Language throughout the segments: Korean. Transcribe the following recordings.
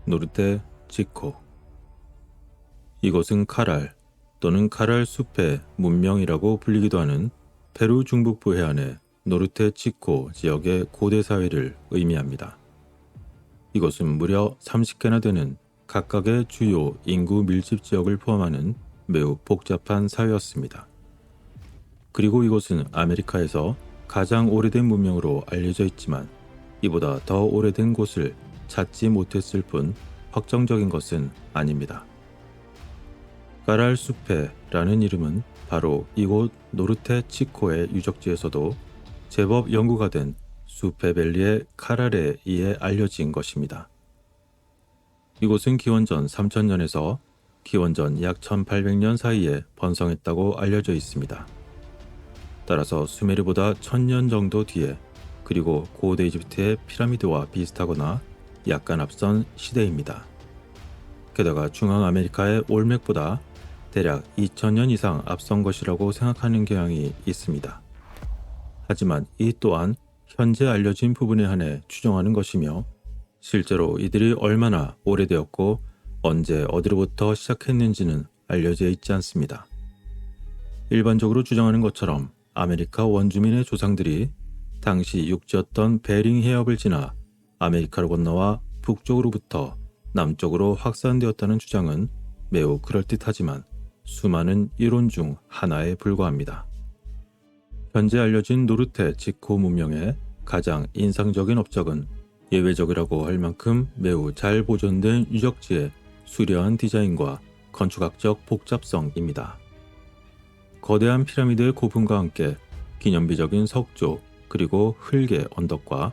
노르테 치코. 이곳은 카랄 또는 카랄 숲의 문명이라고 불리기도 하는 페루 중북부 해안의 노르테 치코 지역의 고대 사회를 의미합니다. 이곳은 무려 30개나 되는 각각의 주요 인구 밀집 지역을 포함하는 매우 복잡한 사회였습니다. 그리고 이곳은 아메리카에서 가장 오래된 문명으로 알려져 있지만 이보다 더 오래된 곳을 찾지 못했을 뿐 확정적인 것은 아닙니다. 까랄 숲에라는 이름은 바로 이곳 노르테 치코의 유적지에서도 제법 연구가 된 수페밸리의 카랄에 의해 알려진 것입니다. 이곳은 기원전 3000년에서 기원전 약 1800년 사이에 번성했다고 알려져 있습니다. 따라서 수메르보다 1000년 정도 뒤에 그리고 고대 이집트의 피라미드와 비슷하거나 약간 앞선 시대입니다. 게다가 중앙아메리카의 올맥보다 대략 2000년 이상 앞선 것이라고 생각하는 경향이 있습니다. 하지만 이 또한 현재 알려진 부분에 한해 추정하는 것이며 실제로 이들이 얼마나 오래되었고 언제 어디로부터 시작했는지는 알려져 있지 않습니다. 일반적으로 주장하는 것처럼 아메리카 원주민의 조상들이 당시 육지였던 베링 해협을 지나 아메리카로 건너와 북쪽으로부터 남쪽으로 확산되었다는 주장은 매우 그럴듯하지만 수많은 이론 중 하나에 불과합니다. 현재 알려진 노르테 치코 문명의 가장 인상적인 업적은 예외적이라고 할 만큼 매우 잘 보존된 유적지의 수려한 디자인과 건축학적 복잡성입니다. 거대한 피라미드의 고분과 함께 기념비적인 석조 그리고 흙의 언덕과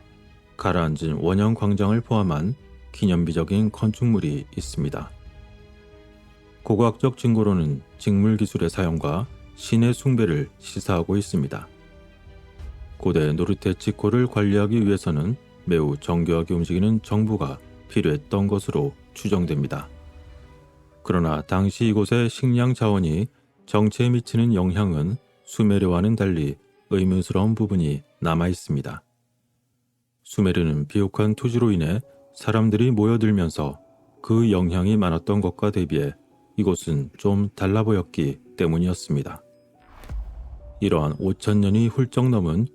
가라앉은 원형 광장을 포함한 기념비적인 건축물이 있습니다. 고고학적 증거로는 직물 기술의 사용과 신의 숭배를 시사하고 있습니다. 고대 노르테 치코를 관리하기 위해서는 매우 정교하게 움직이는 정부가 필요했던 것으로 추정됩니다. 그러나 당시 이곳의 식량 자원이 정체에 미치는 영향은 수메르와는 달리 의문스러운 부분이 남아 있습니다. 수메르는 비옥한 토지로 인해 사람들이 모여들면서 그 영향이 많았던 것과 대비해 이곳은 좀 달라 보였기 때문이었습니다. 이러한 5000년이 훌쩍 넘은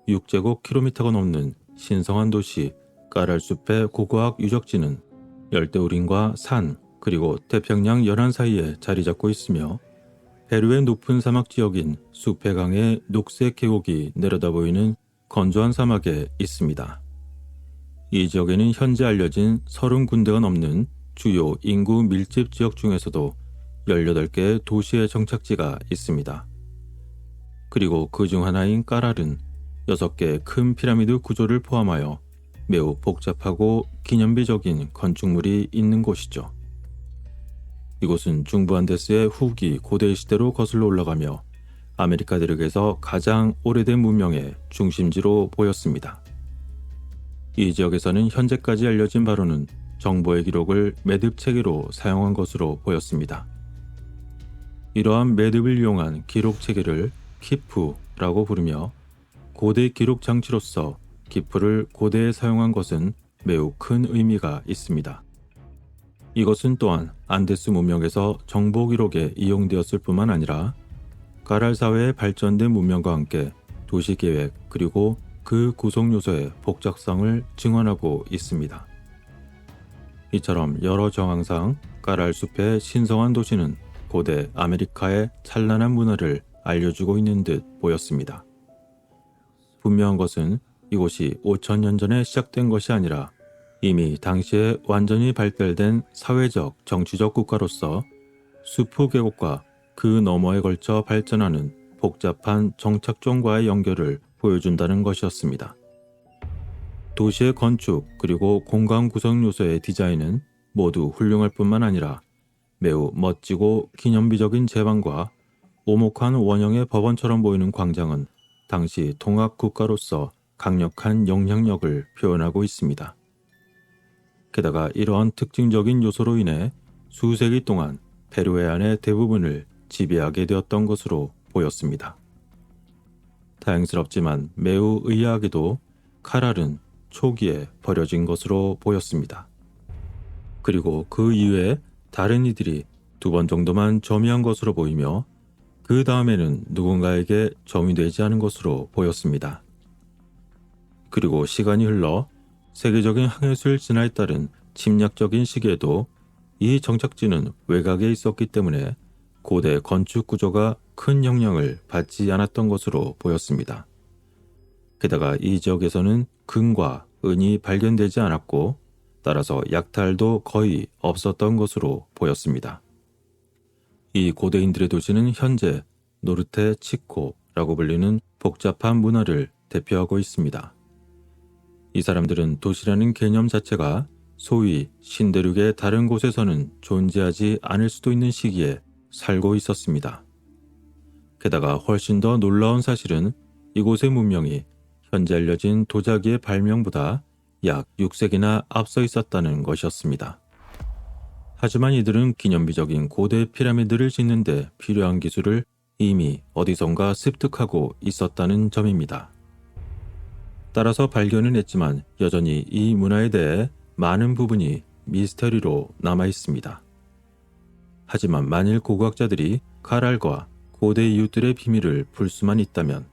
6제곱킬로미터가 넘는 신성한 도시 까랄숲의 고고학 유적지는 열대우림과 산 그리고 태평양 연안 사이에 자리 잡고 있으며 페루의 높은 사막 지역인 수페강의 녹색 계곡이 내려다 보이는 건조한 사막에 있습니다. 이 지역에는 현재 알려진 30군데가 넘는 주요 인구 밀집 지역 중에서도 18개의 도시의 정착지가 있습니다. 그리고 그 중 하나인 까랄은 6개의 큰 피라미드 구조를 포함하여 매우 복잡하고 기념비적인 건축물이 있는 곳이죠. 이곳은 중부 안데스의 후기 고대 시대로 거슬러 올라가며 아메리카 대륙에서 가장 오래된 문명의 중심지로 보였습니다. 이 지역에서는 현재까지 알려진 바로는 정보의 기록을 매듭 체계로 사용한 것으로 보였습니다. 이러한 매듭을 이용한 기록 체계를 키프라고 부르며 고대 기록 장치로서 키프를 고대에 사용한 것은 매우 큰 의미가 있습니다. 이것은 또한 안데스 문명에서 정보 기록에 이용되었을 뿐만 아니라 까랄 사회의 발전된 문명과 함께 도시 계획 그리고 그 구성 요소의 복잡성을 증언하고 있습니다. 이처럼 여러 정황상 까랄 숲의 신성한 도시는 고대 아메리카의 찬란한 문화를 알려주고 있는 듯 보였습니다. 분명한 것은 이곳이 5000년 전에 시작된 것이 아니라 이미 당시에 완전히 발달된 사회적, 정치적 국가로서 수프 계곡과 그 너머에 걸쳐 발전하는 복잡한 정착종과의 연결을 보여준다는 것이었습니다. 도시의 건축 그리고 공간 구성 요소의 디자인은 모두 훌륭할 뿐만 아니라 매우 멋지고 기념비적인 제방과 오목한 원형의 법원처럼 보이는 광장은 당시 통합 국가로서 강력한 영향력을 표현하고 있습니다. 게다가 이러한 특징적인 요소로 인해 수세기 동안 페루 해안의 대부분을 지배하게 되었던 것으로 보였습니다. 다행스럽지만 매우 의아하게도 카랄은 초기에 버려진 것으로 보였습니다. 그리고 그 이외에 다른 이들이 2번 정도만 점유한 것으로 보이며 그 다음에는 누군가에게 점유되지 않은 것으로 보였습니다. 그리고 시간이 흘러 세계적인 항해술 진화에 따른 침략적인 시기에도 이 정착지는 외곽에 있었기 때문에 고대 건축 구조가 큰 영향을 받지 않았던 것으로 보였습니다. 게다가 이 지역에서는 금과 은이 발견되지 않았고 따라서 약탈도 거의 없었던 것으로 보였습니다. 이 고대인들의 도시는 현재 노르테 치코라고 불리는 복잡한 문화를 대표하고 있습니다. 이 사람들은 도시라는 개념 자체가 소위 신대륙의 다른 곳에서는 존재하지 않을 수도 있는 시기에 살고 있었습니다. 게다가 훨씬 더 놀라운 사실은 이곳의 문명이 현재 알려진 도자기의 발명보다 약 6세기나 앞서 있었다는 것이었습니다. 하지만 이들은 기념비적인 고대 피라미드를 짓는 데 필요한 기술을 이미 어디선가 습득하고 있었다는 점입니다. 따라서 발견은 했지만 여전히 이 문화에 대해 많은 부분이 미스터리로 남아 있습니다. 하지만 만일 고고학자들이 카랄과 고대 이웃들의 비밀을 풀 수만 있다면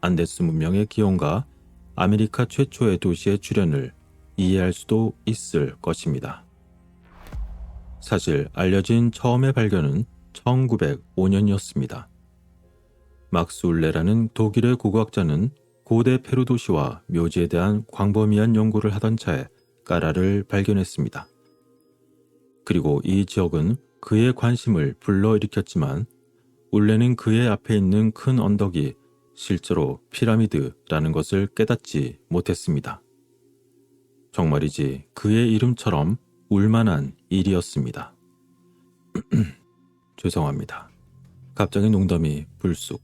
안데스 문명의 기원과 아메리카 최초의 도시의 출현을 이해할 수도 있을 것입니다. 사실 알려진 처음의 발견은 1905년이었습니다. 막스 울레라는 독일의 고고학자는 고대 페루 도시와 묘지에 대한 광범위한 연구를 하던 차에 까라를 발견했습니다. 그리고 이 지역은 그의 관심을 불러일으켰지만 울레는 그의 앞에 있는 큰 언덕이 실제로 피라미드라는 것을 깨닫지 못했습니다. 정말이지 그의 이름처럼 울만한 일이었습니다. 죄송합니다. 갑자기 농담이 불쑥.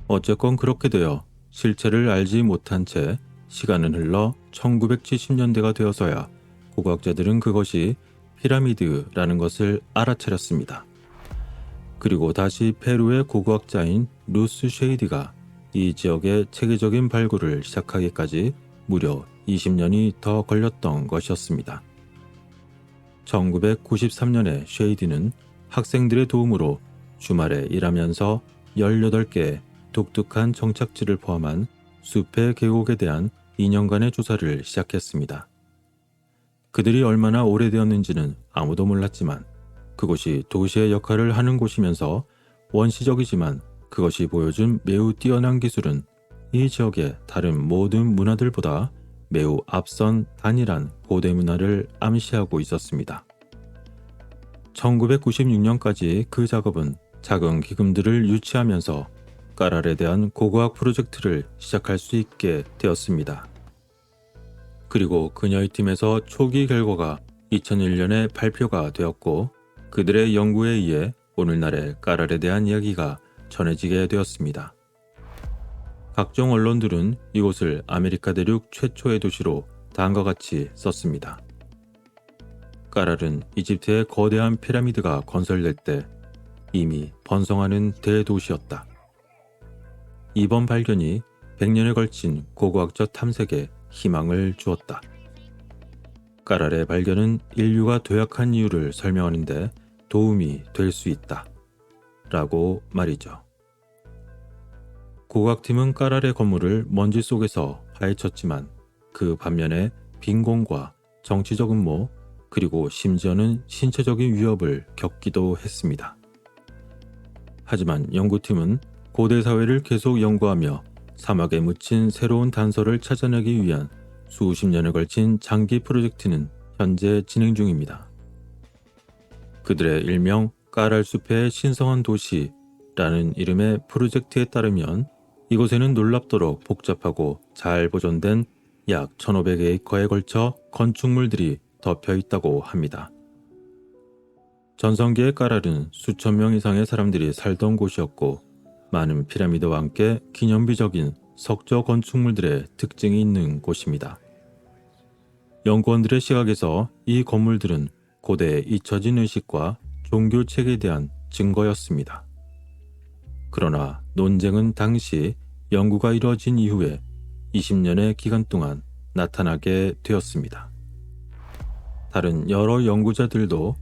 어쨌건 그렇게 되어 실체를 알지 못한 채 시간은 흘러 1970년대가 되어서야 고고학자들은 그것이 피라미드라는 것을 알아차렸습니다. 그리고 다시 페루의 고고학자인 루스 쉐이디가 이 지역의 체계적인 발굴을 시작하기까지 무려 20년이 더 걸렸던 것이었습니다. 1993년에 쉐이디는 학생들의 도움으로 주말에 일하면서 18개의 독특한 정착지를 포함한 숲의 계곡에 대한 2년간의 조사를 시작했습니다. 그들이 얼마나 오래되었는지는 아무도 몰랐지만 그곳이 도시의 역할을 하는 곳이면서 원시적이지만 그것이 보여준 매우 뛰어난 기술은 이 지역의 다른 모든 문화들보다 매우 앞선 단일한 고대 문화를 암시하고 있었습니다. 1996년까지 그 작업은 작은 기금들을 유치하면서 까랄에 대한 고고학 프로젝트를 시작할 수 있게 되었습니다. 그리고 그녀의 팀에서 초기 결과가 2001년에 발표가 되었고 그들의 연구에 의해 오늘날의 까랄에 대한 이야기가 전해지게 되었습니다. 각종 언론들은 이곳을 아메리카 대륙 최초의 도시로 다음과 같이 썼습니다. 까랄은 이집트의 거대한 피라미드가 건설될 때 이미 번성하는 대도시였다. 이번 발견이 100년에 걸친 고고학적 탐색에 희망을 주었다. 까랄의 발견은 인류가 도약한 이유를 설명하는 데 도움이 될 수 있다. 라고 말이죠. 고고학팀은 까랄의 건물을 먼지 속에서 파헤쳤지만 그 반면에 빈곤과 정치적 음모 그리고 심지어는 신체적인 위협을 겪기도 했습니다. 하지만 연구팀은 고대 사회를 계속 연구하며 사막에 묻힌 새로운 단서를 찾아내기 위한 수십 년에 걸친 장기 프로젝트는 현재 진행 중입니다. 그들의 일명 까랄 숲의 신성한 도시라는 이름의 프로젝트에 따르면 이곳에는 놀랍도록 복잡하고 잘 보존된 약 1,500에이커에 걸쳐 건축물들이 덮여 있다고 합니다. 전성기의 까랄은 수천 명 이상의 사람들이 살던 곳이었고 많은 피라미드와 함께 기념비적인 석조 건축물들의 특징이 있는 곳입니다. 연구원들의 시각에서 이 건물들은 고대의 잊혀진 의식과 종교책에 대한 증거였습니다. 그러나 논쟁은 당시 연구가 이루어진 이후에 20년의 기간 동안 나타나게 되었습니다. 다른 여러 연구자들도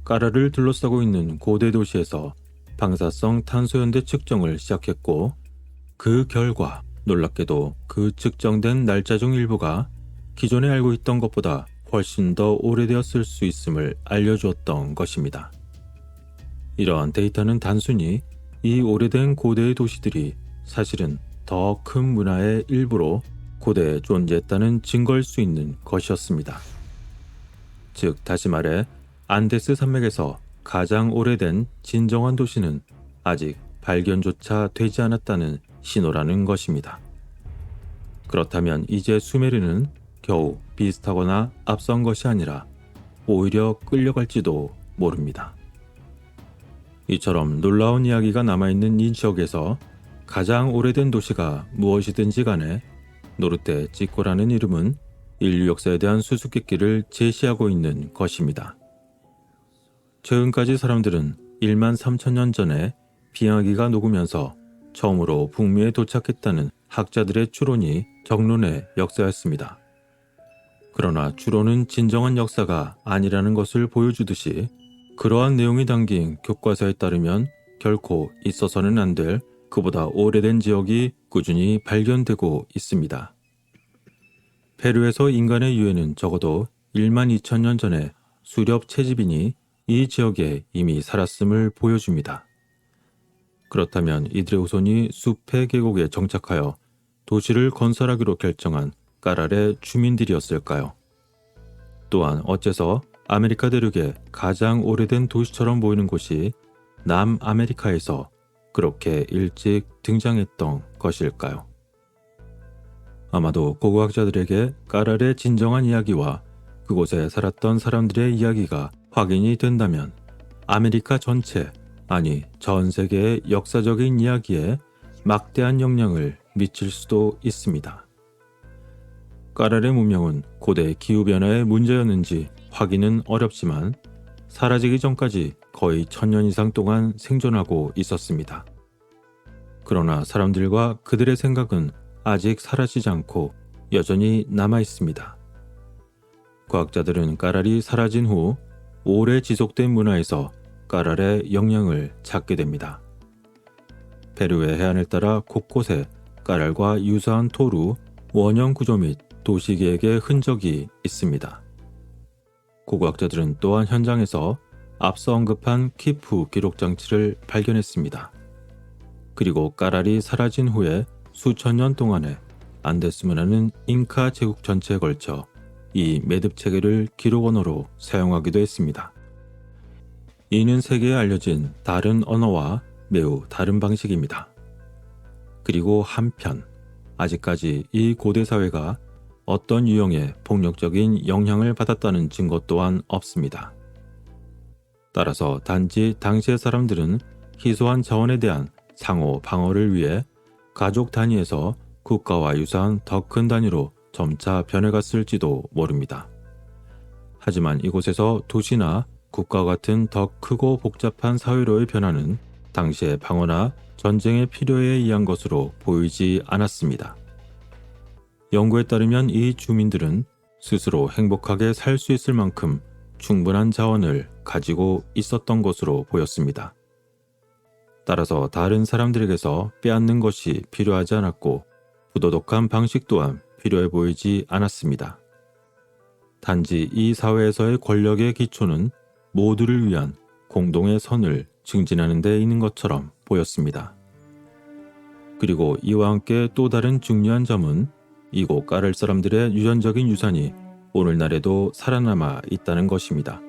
까라를 둘러싸고 있는 고대 도시에서 방사성 탄소연대 측정을 시작했고, 그 결과 놀랍게도 그 측정된 날짜 중 일부가 기존에 알고 있던 것보다 훨씬 더 오래되었을 수 있음을 알려주었던 것입니다. 이러한 데이터는 단순히 이 오래된 고대의 도시들이 사실은 더 큰 문화의 일부로 고대에 존재했다는 증거일 수 있는 것이었습니다. 즉, 다시 말해 안데스 산맥에서 가장 오래된 진정한 도시는 아직 발견조차 되지 않았다는 신호라는 것입니다. 그렇다면 이제 수메르는 겨우 비슷하거나 앞선 것이 아니라 오히려 끌려갈지도 모릅니다. 이처럼 놀라운 이야기가 남아있는 이 지역에서 가장 오래된 도시가 무엇이든지 간에 노르테 치코라는 이름은 인류 역사에 대한 수수께끼를 제시하고 있는 것입니다. 최근까지 사람들은 1만 3천 년 전에 빙하기가 녹으면서 처음으로 북미에 도착했다는 학자들의 추론이 정론의 역사였습니다. 그러나 추론은 진정한 역사가 아니라는 것을 보여주듯이 그러한 내용이 담긴 교과서에 따르면 결코 있어서는 안 될 그보다 오래된 지역이 꾸준히 발견되고 있습니다. 페루에서 인간의 유해는 적어도 1만 2천 년 전에 수렵 채집인이 이 지역에 이미 살았음을 보여줍니다. 그렇다면 이들의 후손이 숲의 계곡에 정착하여 도시를 건설하기로 결정한 까랄의 주민들이었을까요? 또한 어째서 아메리카 대륙의 가장 오래된 도시처럼 보이는 곳이 남아메리카에서 그렇게 일찍 등장했던 것일까요? 아마도 고고학자들에게 까랄의 진정한 이야기와 그곳에 살았던 사람들의 이야기가 확인이 된다면 아메리카 전체, 아니 전 세계의 역사적인 이야기에 막대한 영향을 미칠 수도 있습니다. 까랄의 문명은 고대 기후변화의 문제였는지 확인은 어렵지만 사라지기 전까지 거의 1000년 이상 동안 생존하고 있었습니다. 그러나 사람들과 그들의 생각은 아직 사라지지 않고 여전히 남아 있습니다. 과학자들은 까랄이 사라진 후 오래 지속된 문화에서 까랄의 영향을 찾게 됩니다. 페루의 해안을 따라 곳곳에 까랄과 유사한 토루, 원형 구조 및 도시계획의 흔적이 있습니다. 고고학자들은 또한 현장에서 앞서 언급한 키프 기록 장치를 발견했습니다. 그리고 까랄이 사라진 후에 수천 년 동안에 안데스 문화는 잉카 제국 전체에 걸쳐 이 매듭 체계를 기록 언어로 사용하기도 했습니다. 이는 세계에 알려진 다른 언어와 매우 다른 방식입니다. 그리고 한편 아직까지 이 고대 사회가 어떤 유형의 폭력적인 영향을 받았다는 증거 또한 없습니다. 따라서 단지 당시의 사람들은 희소한 자원에 대한 상호 방어를 위해 가족 단위에서 국가와 유사한 더 큰 단위로 점차 변해갔을지도 모릅니다. 하지만 이곳에서 도시나 국가 같은 더 크고 복잡한 사회로의 변화는 당시의 방어나 전쟁의 필요에 의한 것으로 보이지 않았습니다. 연구에 따르면 이 주민들은 스스로 행복하게 살 수 있을 만큼 충분한 자원을 가지고 있었던 것으로 보였습니다. 따라서 다른 사람들에게서 빼앗는 것이 필요하지 않았고 부도덕한 방식 또한 필요해 보이지 않았습니다. 단지 이 사회에서의 권력의 기초는 모두를 위한 공동의 선을 증진하는 데 있는 것처럼 보였습니다. 그리고 이와 함께 또 다른 중요한 점은 이곳 까랄 사람들의 유전적인 유산이 오늘날에도 살아남아 있다는 것입니다.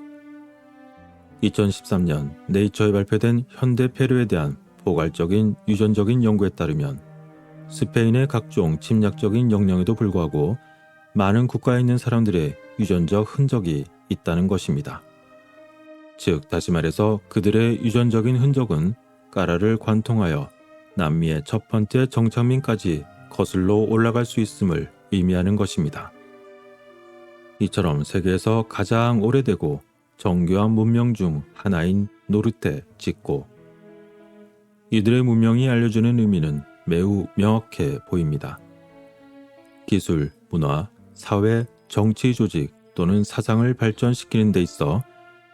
2013년 네이처에 발표된 현대 페루에 대한 포괄적인 유전적인 연구에 따르면 스페인의 각종 침략적인 영향에도 불구하고 많은 국가에 있는 사람들의 유전적 흔적이 있다는 것입니다. 즉, 다시 말해서 그들의 유전적인 흔적은 까라를 관통하여 남미의 첫 번째 정착민까지 거슬러 올라갈 수 있음을 의미하는 것입니다. 이처럼 세계에서 가장 오래되고 정교한 문명 중 하나인 노르테 치코. 이들의 문명이 알려주는 의미는 매우 명확해 보입니다. 기술, 문화, 사회, 정치 조직, 또는 사상을 발전시키는 데 있어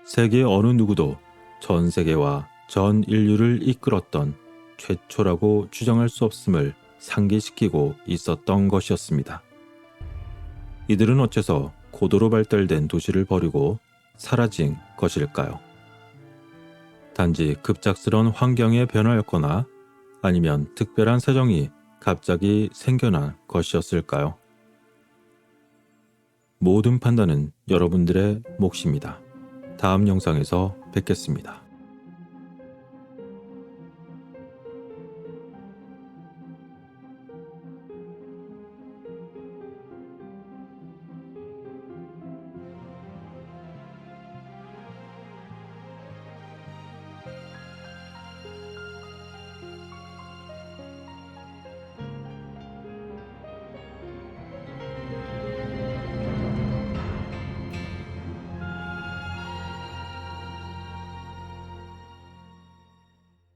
세계 어느 누구도 전 세계와 전 인류를 이끌었던 최초라고 주장할 수 없음을 상기시키고 있었던 것이었습니다. 이들은 어째서 고도로 발달된 도시를 버리고 사라진 것일까요? 단지 급작스런 환경의 변화였거나 아니면 특별한 사정이 갑자기 생겨난 것이었을까요? 모든 판단은 여러분들의 몫입니다. 다음 영상에서 뵙겠습니다.